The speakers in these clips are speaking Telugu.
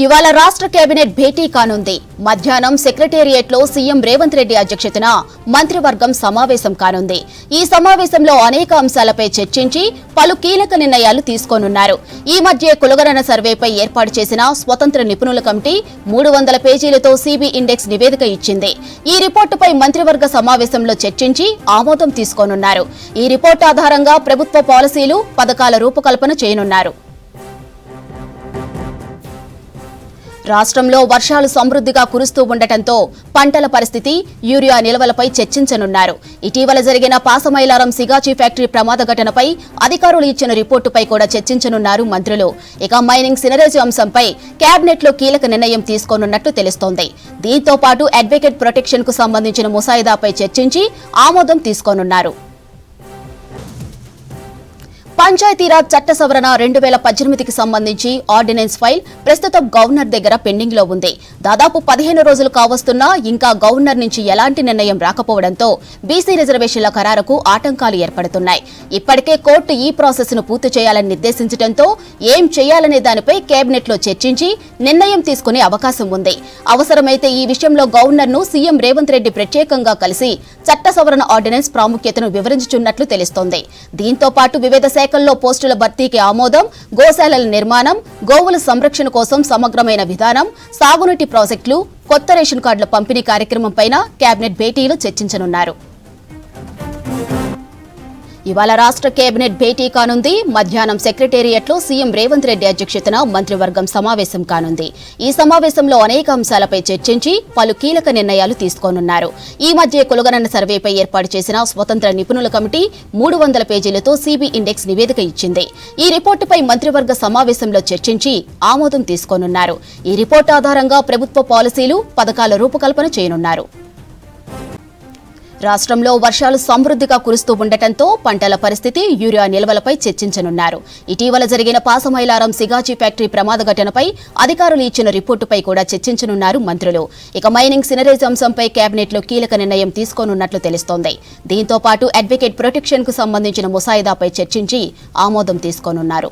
ఇవాళ రాష్ట్ర కేబినెట్ భేటీ కానుంది. మధ్యాహ్నం సెక్రటేరియట్ లో సీఎం రేవంత్ రెడ్డి అధ్యక్షతన మంత్రివర్గం సమావేశం కానుంది. ఈ సమావేశంలో అనేక అంశాలపై చర్చించి పలు కీలక నిర్ణయాలు తీసుకోనున్నారు. ఈ మధ్య కులగణన సర్వేపై ఏర్పాటు చేసిన స్వతంత్ర నిపుణుల కమిటీ 300 పేజీలతో సిబి ఇండెక్స్ నివేదిక ఇచ్చింది. ఈ రిపోర్టుపై మంత్రివర్గ సమావేశంలో చర్చించి ఆమోదం తీసుకోనున్నారు. ఈ రిపోర్టు ఆధారంగా ప్రభుత్వ పాలసీలు, పథకాల రూపకల్పన చేయనున్నారు. రాష్ట్రంలో వర్షాలు సమృద్ధిగా కురుస్తూ ఉండటంతో పంటల పరిస్థితి, యూరియా నిల్వలపై చర్చించనున్నారు. ఇటీవల జరిగిన పాసమైలారం సిగాచి ఫ్యాక్టరీ ప్రమాద ఘటనపై అధికారులు ఇచ్చిన రిపోర్టుపై కూడా చర్చించనున్నారు మంత్రులు. ఇక మైనింగ్ సినరేజ్ అంశంపై కేబినెట్ లో కీలక నిర్ణయం తీసుకోనున్నట్టు తెలుస్తోంది. దీంతో పాటు అడ్వకేట్ ప్రొటెక్షన్ కు సంబంధించిన ముసాయిదాపై చర్చించి ఆమోదం తీసుకోనున్నారు. పంచాయతీరాజ్ చట్ట సవరణ 2018కి సంబంధించి ఆర్డినెన్స్ ఫైల్ ప్రస్తుతం గవర్నర్ దగ్గర పెండింగ్ లో ఉంది. దాదాపు 15 రోజులు కావస్తున్నా ఇంకా గవర్నర్ నుంచి ఎలాంటి నిర్ణయం రాకపోవడంతో బీసీ రిజర్వేషన్ల ఖరారుకు ఆటంకాలు ఏర్పడుతున్నాయి. ఇప్పటికే కోర్టు ఈ ప్రాసెస్ ను పూర్తి చేయాలని నిర్దేశించడంతో ఏం చేయాలనే దానిపై కేబినెట్ లో చర్చించి నిర్ణయం తీసుకునే అవకాశం ఉంది. అవసరమైతే ఈ విషయంలో గవర్నర్ ను సీఎం రేవంత్ రెడ్డి ప్రత్యేకంగా కలిసి చట్ట సవరణ ఆర్డినెన్స్ ప్రాముఖ్యతను వివరించనున్నట్లు తెలుస్తోంది. దీంతో పాటు వివిధ శాఖల్లో పోస్టుల భర్తీకి ఆమోదం, గోశాలల నిర్మాణం, గోవుల సంరక్షణ కోసం సమగ్రమైన విధానం, సాగునీటి ప్రాజెక్టులు, కొత్త రేషన్ కార్డుల పంపిణీ కార్యక్రమంపైన కేబినెట్ భేటీలో చర్చించనున్నారు. ఇవాళ రాష్ట్ర కేబినెట్ భేటీ కానుంది. మధ్యాహ్నం సెక్రటేరియట్ లో సీఎం రేవంత్ రెడ్డి అధ్యక్షతన మంత్రివర్గం సమావేశం కానుంది. ఈ సమావేశంలో అనేక అంశాలపై చర్చించి పలు కీలక నిర్ణయాలు తీసుకోనున్నారు. ఈ మధ్య కులగణన సర్వేపై ఏర్పాటు చేసిన స్వతంత్ర నిపుణుల కమిటీ 300 పేజీలతో సిబి ఇండెక్స్ నివేదిక ఇచ్చింది. ఈ రిపోర్టుపై మంత్రివర్గ సమావేశంలో చర్చించి ఆమోదం తీసుకోనున్నారు. ఈ రిపోర్టు ఆధారంగా ప్రభుత్వ పాలసీలు, పథకాల రూపకల్పన చేయనున్నారు. రాష్ట్రంలో వర్షాలు సమృద్ధిగా కురుస్తూ ఉండటంతో పంటల పరిస్థితి, యూరియా నిల్వలపై చర్చించనున్నారు. ఇటీవల జరిగిన పాసమైలారం సిగాచి ఫ్యాక్టరీ ప్రమాద ఘటనపై అధికారులు ఇచ్చిన రిపోర్టుపై కూడా చర్చించనున్నారు మంత్రులు. ఇక మైనింగ్ సినరేజ్ అంశంపై కేబినెట్ లో కీలక నిర్ణయం తీసుకోనున్నట్లు తెలుస్తోంది. దీంతో పాటు అడ్వకేట్ ప్రొటెక్షన్ కు సంబంధించిన ముసాయిదాపై చర్చించి ఆమోదం తీసుకోనున్నారు.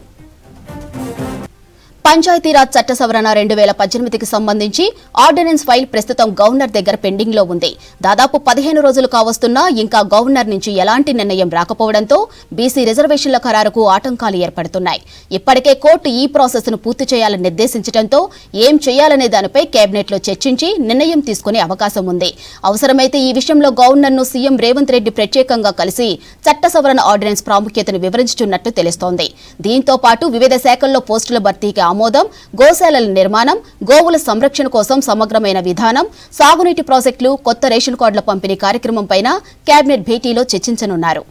పంచాయతీరాజ్ చట్ట సవరణ 2018కి సంబంధించి ఆర్డినెన్స్ ఫైల్ ప్రస్తుతం గవర్నర్ దగ్గర పెండింగ్ లో ఉంది. దాదాపు 15 రోజులు కావస్తున్నా ఇంకా గవర్నర్ నుంచి ఎలాంటి నిర్ణయం రాకపోవడంతో బీసీ రిజర్వేషన్ల ఖరారుకు ఆటంకాలు ఏర్పడుతున్నాయి. ఇప్పటికే కోర్టు ఈ ప్రాసెస్ ను పూర్తి చేయాలని నిర్దేశించడంతో ఏం చేయాలనే దానిపై కేబినెట్ లో చర్చించి నిర్ణయం తీసుకునే అవకాశం ఉంది. అవసరమైతే ఈ విషయంలో గవర్నర్ ను సీఎం రేవంత్ రెడ్డి ప్రత్యేకంగా కలిసి చట్ట సవరణ ఆర్డినెన్స్ ప్రాముఖ్యతను వివరించనున్నట్లు తెలుస్తోంది. దీంతో పాటు వివిధ శాఖల్లో పోస్టుల భర్తీకి ఆమోదం, గోశాలల నిర్మాణం, గోవుల సంరక్షణ కోసం సమగ్రమైన విధానం, సాగునీటి ప్రాజెక్టులు, కొత్త రేషన్ కార్డుల పంపిణీ కార్యక్రమంపైన కేబినెట్ భేటీలో చర్చించనున్నారు.